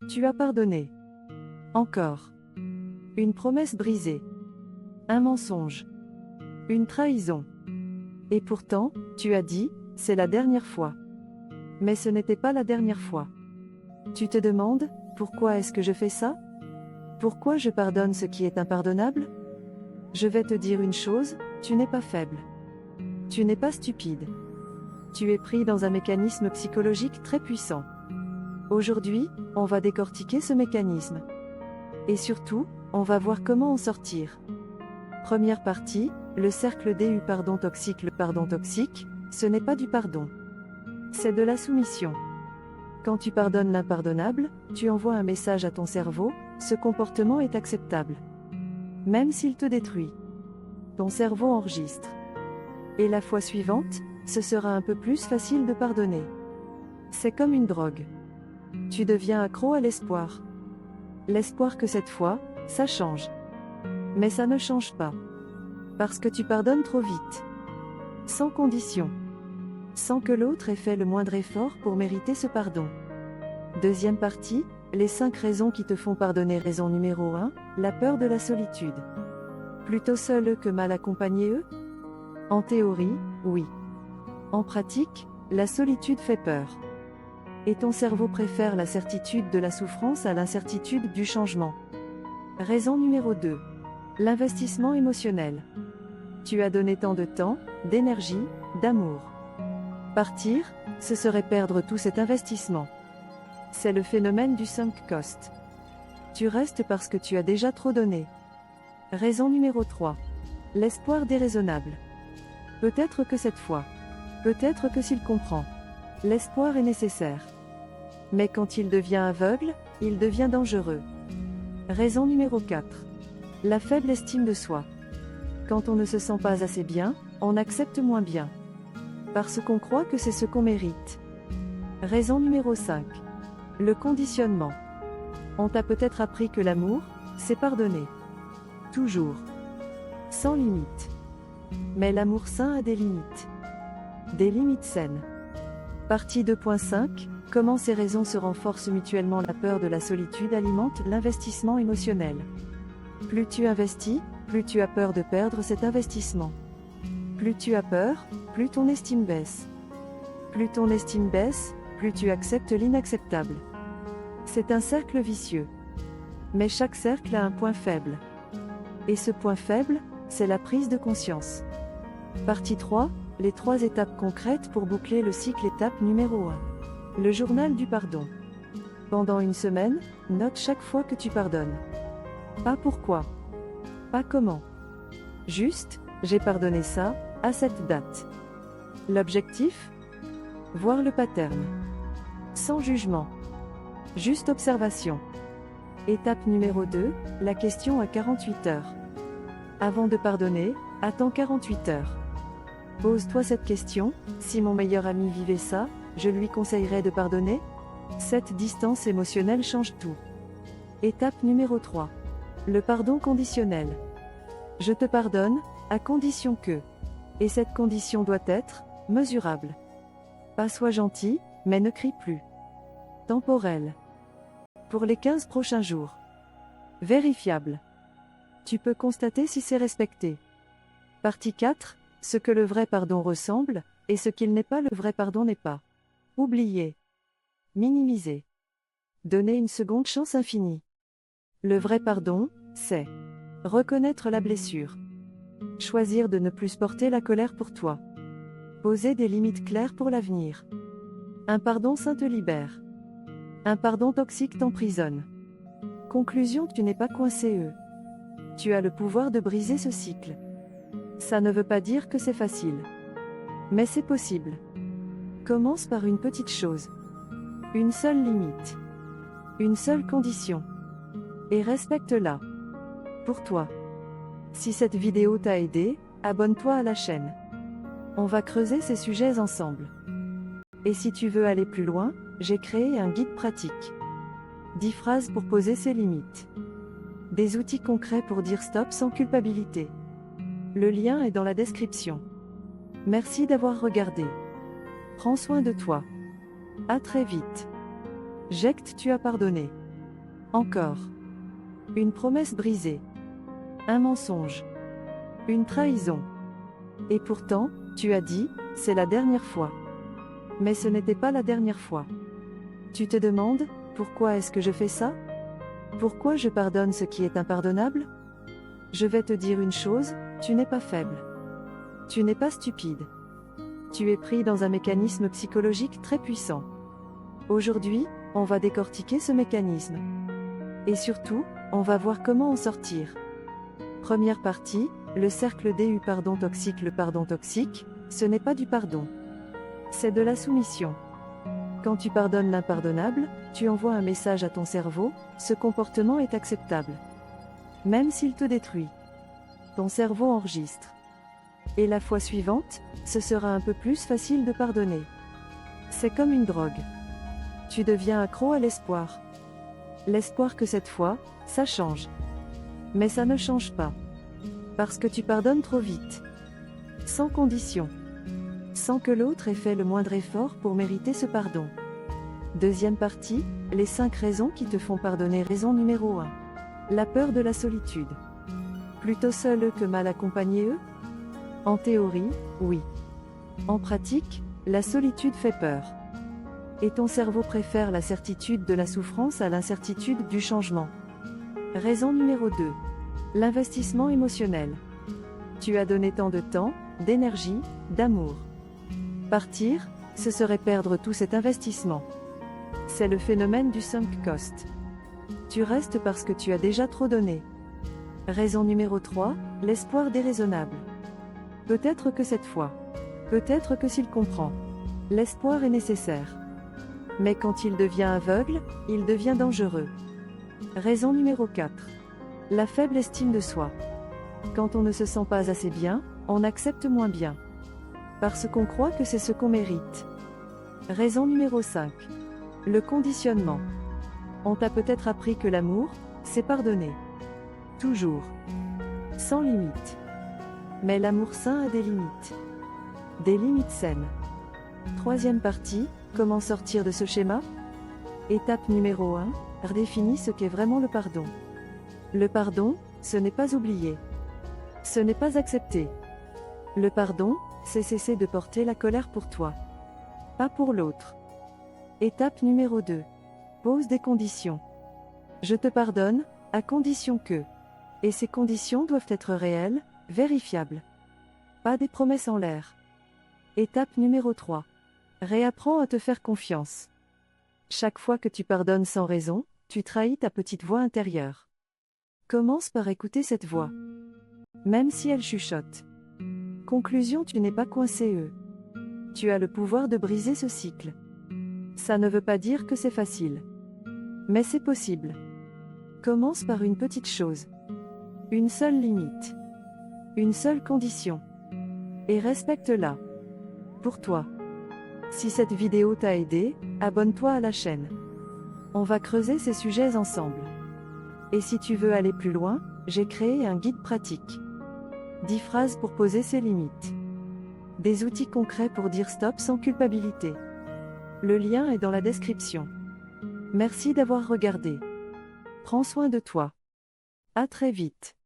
Tu as pardonné. Encore. Une promesse brisée. Un mensonge. Une trahison. Et pourtant, tu as dit, c'est la dernière fois. Mais ce n'était pas la dernière fois. Tu te demandes, pourquoi est-ce que je fais ça? Pourquoi je pardonne ce qui est impardonnable? Je vais te dire une chose, tu n'es pas faible. Tu n'es pas stupide. Tu es pris dans un mécanisme psychologique très puissant. Aujourd'hui, on va décortiquer ce mécanisme. Et surtout, on va voir comment en sortir. Première partie, le cercle du pardon toxique. Le pardon toxique, ce n'est pas du pardon. C'est de la soumission. Quand tu pardonnes l'impardonnable, tu envoies un message à ton cerveau, ce comportement est acceptable. Même s'il te détruit. Ton cerveau enregistre. Et la fois suivante, ce sera un peu plus facile de pardonner. C'est comme une drogue. Tu deviens accro à l'espoir. L'espoir que cette fois, ça change. Mais ça ne change pas. Parce que tu pardonnes trop vite. Sans condition. Sans que l'autre ait fait le moindre effort pour mériter ce pardon. Deuxième partie, les 5 raisons qui te font pardonner. Raison numéro 1, la peur de la solitude. Plutôt seul que mal accompagné. En théorie, oui. En pratique, la solitude fait peur. Et ton cerveau préfère la certitude de la souffrance à l'incertitude du changement. Raison numéro 2. L'investissement émotionnel. Tu as donné tant de temps, d'énergie, d'amour. Partir, ce serait perdre tout cet investissement. C'est le phénomène du sunk cost. Tu restes parce que tu as déjà trop donné. Raison numéro 3. L'espoir déraisonnable. Peut-être que cette fois. Peut-être que s'il comprend. L'espoir est nécessaire. Mais quand il devient aveugle, il devient dangereux. Raison numéro 4. La faible estime de soi. Quand on ne se sent pas assez bien, on accepte moins bien. Parce qu'on croit que c'est ce qu'on mérite. Raison numéro 5. Le conditionnement. On t'a peut-être appris que l'amour, c'est pardonner. Toujours. Sans limite. Mais l'amour sain a des limites. Des limites saines. Partie 2.5. Comment ces raisons se renforcent mutuellement. La peur de la solitude alimente l'investissement émotionnel. Plus tu investis, plus tu as peur de perdre cet investissement. Plus tu as peur, plus ton estime baisse. Plus ton estime baisse, plus tu acceptes l'inacceptable. C'est un cercle vicieux. Mais chaque cercle a un point faible. Et ce point faible, c'est la prise de conscience. Partie 3, les 3 étapes concrètes pour boucler le cycle. Étape numéro 1. Le journal du pardon. Pendant une semaine, note chaque fois que tu pardonnes. Pas pourquoi. Pas comment. Juste, j'ai pardonné ça, à cette date. L'objectif? Voir le pattern. Sans jugement. Juste observation. Étape numéro 2, la question à 48 heures. Avant de pardonner, attends 48 heures. Pose-toi cette question, si mon meilleur ami vivait ça, je lui conseillerais de pardonner? Cette distance émotionnelle change tout. Étape numéro 3. Le pardon conditionnel. Je te pardonne, à condition que. Et cette condition doit être mesurable. Pas sois gentil, mais ne crie plus. Temporel. Pour les 15 prochains jours. Vérifiable. Tu peux constater si c'est respecté. Partie 4. Ce que le vrai pardon ressemble, et ce qu'il n'est pas. Le vrai pardon n'est pas. Oublier. Minimiser. Donner une seconde chance infinie. Le vrai pardon, c'est reconnaître la blessure. Choisir de ne plus porter la colère pour toi. Poser des limites claires pour l'avenir. Un pardon sain te libère. Un pardon toxique t'emprisonne. Conclusion, tu n'es pas coincé. Tu as le pouvoir de briser ce cycle. Ça ne veut pas dire que c'est facile. Mais c'est possible. Commence par une petite chose. Une seule limite. Une seule condition. Et respecte-la. Pour toi. Si cette vidéo t'a aidé, abonne-toi à la chaîne. On va creuser ces sujets ensemble. Et si tu veux aller plus loin, j'ai créé un guide pratique. 10 phrases pour poser ses limites. Des outils concrets pour dire stop sans culpabilité. Le lien est dans la description. Merci d'avoir regardé. Prends soin de toi. À très vite. Ject, tu as pardonné. Encore. Une promesse brisée. Un mensonge. Une trahison. Et pourtant, tu as dit, c'est la dernière fois. Mais ce n'était pas la dernière fois. Tu te demandes, pourquoi est-ce que je fais ça? Pourquoi je pardonne ce qui est impardonnable? Je vais te dire une chose, tu n'es pas faible. Tu n'es pas stupide. Tu es pris dans un mécanisme psychologique très puissant. Aujourd'hui, on va décortiquer ce mécanisme. Et surtout, on va voir comment en sortir. Première partie, le cercle du pardon toxique. Le pardon toxique, ce n'est pas du pardon. C'est de la soumission. Quand tu pardonnes l'impardonnable, tu envoies un message à ton cerveau, ce comportement est acceptable. Même s'il te détruit. Ton cerveau enregistre. Et la fois suivante, ce sera un peu plus facile de pardonner. C'est comme une drogue. Tu deviens accro à l'espoir. L'espoir que cette fois, ça change. Mais ça ne change pas. Parce que tu pardonnes trop vite. Sans condition. Sans que l'autre ait fait le moindre effort pour mériter ce pardon. Deuxième partie, les 5 raisons qui te font pardonner. Raison numéro 1. La peur de la solitude. Plutôt seul que mal accompagné eux? En théorie, oui. En pratique, la solitude fait peur. Et ton cerveau préfère la certitude de la souffrance à l'incertitude du changement. Raison numéro 2. L'investissement émotionnel. Tu as donné tant de temps, d'énergie, d'amour. Partir, ce serait perdre tout cet investissement. C'est le phénomène du sunk cost. Tu restes parce que tu as déjà trop donné. Raison numéro 3, l'espoir déraisonnable. Peut-être que cette fois. Peut-être que s'il comprend. L'espoir est nécessaire. Mais quand il devient aveugle, il devient dangereux. Raison numéro 4. La faible estime de soi. Quand on ne se sent pas assez bien, on accepte moins bien. Parce qu'on croit que c'est ce qu'on mérite. Raison numéro 5. Le conditionnement. On t'a peut-être appris que l'amour, c'est pardonner. Toujours. Sans limite. Mais l'amour sain a des limites. Des limites saines. Troisième partie, comment sortir de ce schéma? Étape numéro 1, redéfinis ce qu'est vraiment le pardon. Le pardon, ce n'est pas oublier. Ce n'est pas accepter. Le pardon, c'est cesser de porter la colère pour toi. Pas pour l'autre. Étape numéro 2. Pose des conditions. Je te pardonne, à condition que. Et ces conditions doivent être réelles, vérifiables. Pas des promesses en l'air. Étape numéro 3. Réapprends à te faire confiance. Chaque fois que tu pardonnes sans raison, tu trahis ta petite voix intérieure. Commence par écouter cette voix. Même si elle chuchote. Conclusion, tu n'es pas coincé. Tu as le pouvoir de briser ce cycle. Ça ne veut pas dire que c'est facile. Mais c'est possible. Commence par une petite chose. Une seule limite. Une seule condition. Et respecte-la. Pour toi. Si cette vidéo t'a aidé, abonne-toi à la chaîne. On va creuser ces sujets ensemble. Et si tu veux aller plus loin, j'ai créé un guide pratique. 10 phrases pour poser ses limites. Des outils concrets pour dire stop sans culpabilité. Le lien est dans la description. Merci d'avoir regardé. Prends soin de toi. À très vite.